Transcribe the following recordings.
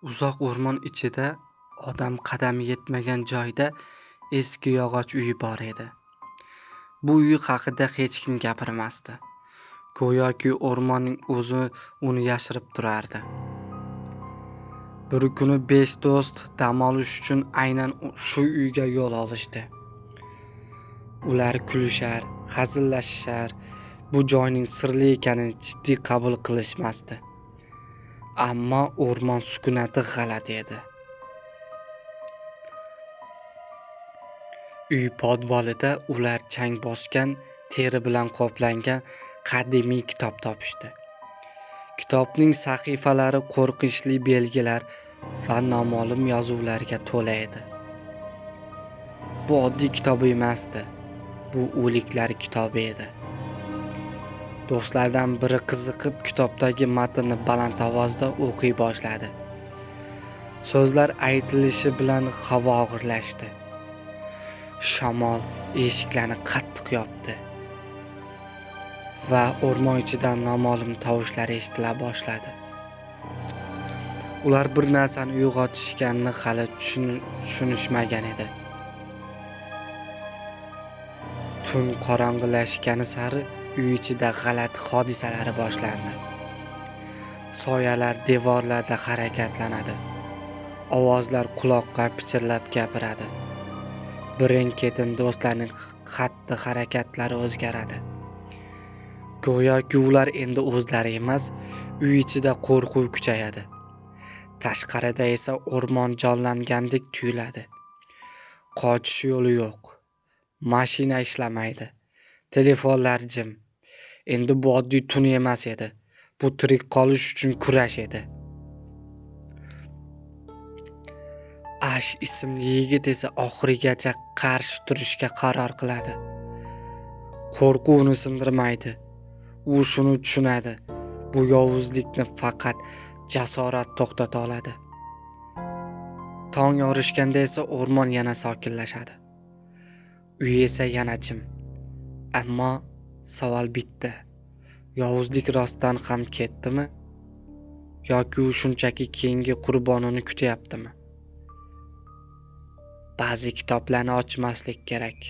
Uzoq o'rmon ichida, odam qadami yetmagan joyda eski yog'och uy bor edi. Bu uy haqida hech kim gapirmasdi. Go'yoki o'rmonning o'zi uni yashirib turardi. Bir kuni 5 do'st dam olish uchun aynan shu uyga yo'l olishdi. Ular kulishar, hazillashar, bu joyning sirli ekanini jiddiy qabul qilishmasdi. Ammo o'rmon sukunati g'alati edi. Uy podvalida ular chang bosgan, teri bilan qoplangan qadimiy kitob topishdi. Kitobning sahifalari qo'rqinchli belgilar va noma'lum yozuvlarga to'la edi. Bu oddiy kitob emasdi. Bu o'liklar kitobi edi. Do'stlardan biri qiziqib kitobdagi matnni baland ovozda o'qiy boshladi. So'zlar aytilishi bilan havo og'irlashdi. Shamol eshiklarni qattiq yopdi va o'rmon ichidan noma'lum tovushlar eshitila boshladi. Ular bir narsani uyg'otishganini hali tushunishmagan edi. Tun qorong'ilashgani sari uy ichida g'alati hodisalar boshlandi. Soyalar devorlarda harakatlanadi. Ovozlar quloqqa pichirlab gapiradi. Birin-ketin do'stlarning xatti harakatlari o'zgaradi. Go'yoki ular endi o'zlari emas, uy ichida qo'rquv kuchayadi. Tashqarida esa o'rmon jonlangandek tuyuladi. Qochish yo'li yo'q. Mashina ishlamaydi. Telefonlar jim. Endi bu oddiy tun emas edi. Bu tirik qolish uchun kurash edi. Ash ismli yigit esa oxirigacha qarshi turishga qaror qiladi. Qo'rquvni sindirmaydi. U shuni tushunadi. Bu yovuzlikni faqat jasorat to'xtata oladi. Tong yorishganda esa o'rmon yana sokinlashadi. Uy esa yana jim. Ammo savol bitta. Yovuzlik rostdan ham ketdimi? Yoki u shunchaki keyingi qurbonini kutyaptimi? Ba'zi kitoblarni ochmaslik kerak.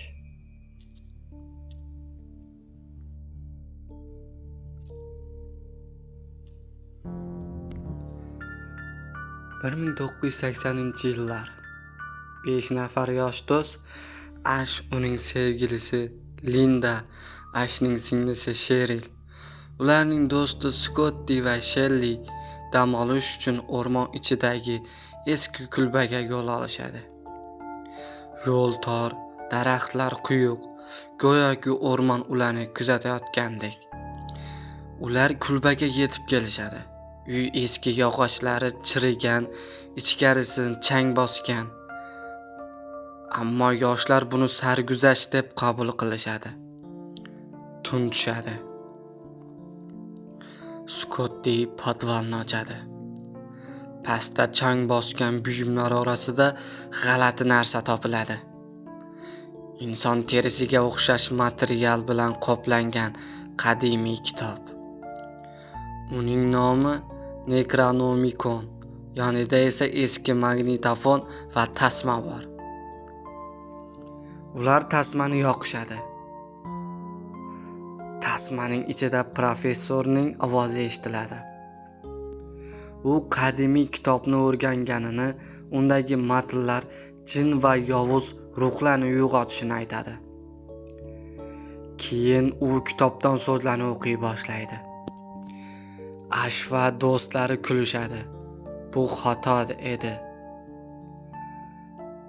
Bir 1980-yillar 5 nafar yosh do'st, Ash uning sevgilisi Linda, Ashning singlisi Sheril, ularning do'sti Scotty va Shelly dam olish uchun o'rmon ichidagi eski kulbaga yo'l olishadi. Yo'l tor, daraxtlar quyuq, go'yoki o'rmon ularni kuzatayotgandek. Ular kulbaga yetib kelishadi. Uy eski yog'ochlari chirigan, ichkarisi chang bosgan. Ammo yoshlar buni sarguzash deb qabul qilishadi. Tun tushadi. Scotty podvalni ochadi. Pastda chang bosgan buyumlar orasida g'alati narsa topiladi. Inson terisiga o'xshash material bilan qoplangan qadimiy kitob. Uning nomi Necronomicon, yonida esa eski magnitofon va tasma bor. Ular tasmani yoqishadi. Tasmaning ichida professorning ovozi eshitiladi. U qadimiy kitobni o'rganganini, undagi matnlar jin va yovuz ruhlarni uyg'otishini aytadi. Keyin u kitobdan so'zlarni o'qiy boshlaydi. Ash va do'stlari kulishadi. Bu xato edi.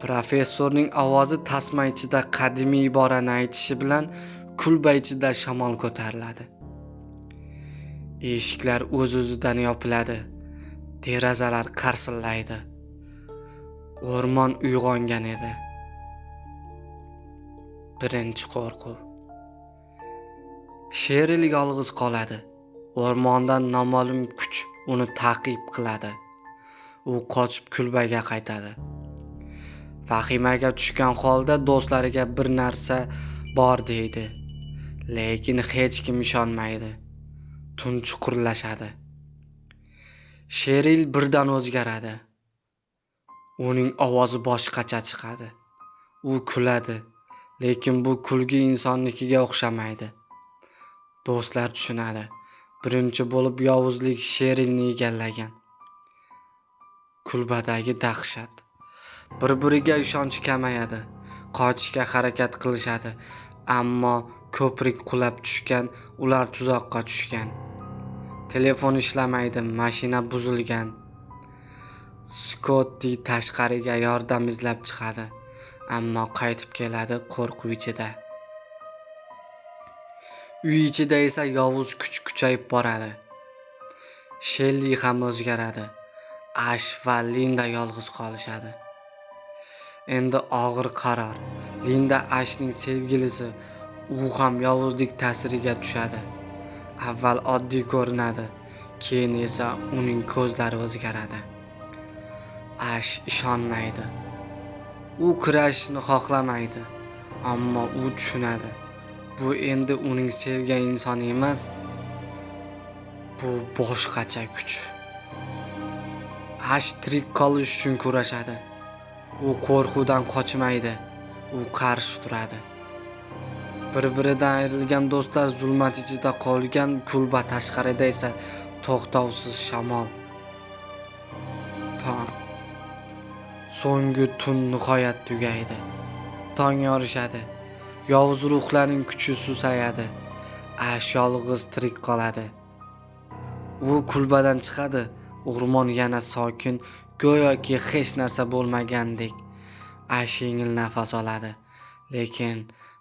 Professorning ovozi tasma ichida qadimiy iborani aytishi bilan kulba ichida shamol ko'tariladi. Eshiklar o'z-o'zidan yopiladi. Derazalar qarsillaydi. O'rmon uyg'ongan edi. Birinchi qo'rquv. Sheril yolg'iz qoladi. O'rmondan noma'lum kuch uni ta'qib qiladi. U qochib kulbaga qaytadi. Vahimaga tushgan holda do'stlariga bir narsa bor deydi. Lekin hech kim ishonmaydi. Tun chuqurlashadi. Sheril birdan o'zgaradi. Uning ovozi boshqacha chiqadi. U kuladi, lekin bu kulgi insonnikiga o'xshamaydi. Do'stlar tushunadi. Birinchi bo'lib yovuzlik Sherilni egallagan. Kulbadagi dahshat. Bir-biriga ishonch kamayadi. Qochishga harakat qilishadi, ammo ko'prik qulab tushgan, ular tuzoqqa tushgan. Telefon ishlamaydi, mashina buzilgan. Skotti tashqariga yordam izlab chiqadi, ammo qaytib keladi qo'rquv ichida. Uy ichida esa yovuz kuch kuchayib boradi. Shelli ham o'zgaradi. Ash va Linda yolg'iz qolishadi. Endi og'ir qaror. Linda Ashning sevgilisi, u ham yovuzlik ta'siriga tushadi. Avval oddiy ko'rinadi, keyin esa uning ko'zlari o'zgaradi. Ash ishonmaydi. U kurashishni xohlamaydi, ammo u tushunadi. Bu endi uning sevgan insoni emas, bu boshqacha kuch. Ash tirik qolish uchun kurashadi. U qo'rquvdan qochmaydi, u qarshi turadi. Bir-biridan ayrilgan do'stlar zulmat ichida qolgan, kulba tashqarida esa to'xtovsiz shamol. So'nggi tun nihoyat tugaydi. Tong yorishadi. Yovuz ruhlarning kuchi susayadi. Ash yolg'iz tirik qoladi. U kulbadan chiqadi. O'rmon yana sokin, go'yoki hech narsa bo'lmagandek. Ash yengil nafas oladi, lekin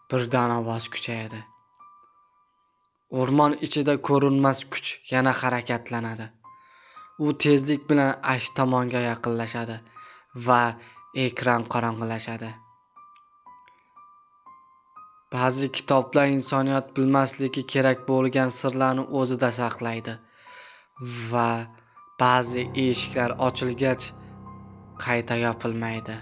birdan ovoz kuchayadi. O'rmon ichida ko'rinmas kuch yana harakatlanadi. U tezlik bilan Ash tomonga yaqinlashadi va ekran qorong'ilashadi. Ba'zi kitoblar insoniyat bilmasligi kerak bo'lgan sirlarni o'zida saqlaydi va ba'zi eshiklar ochilgach qayta yopilmaydi.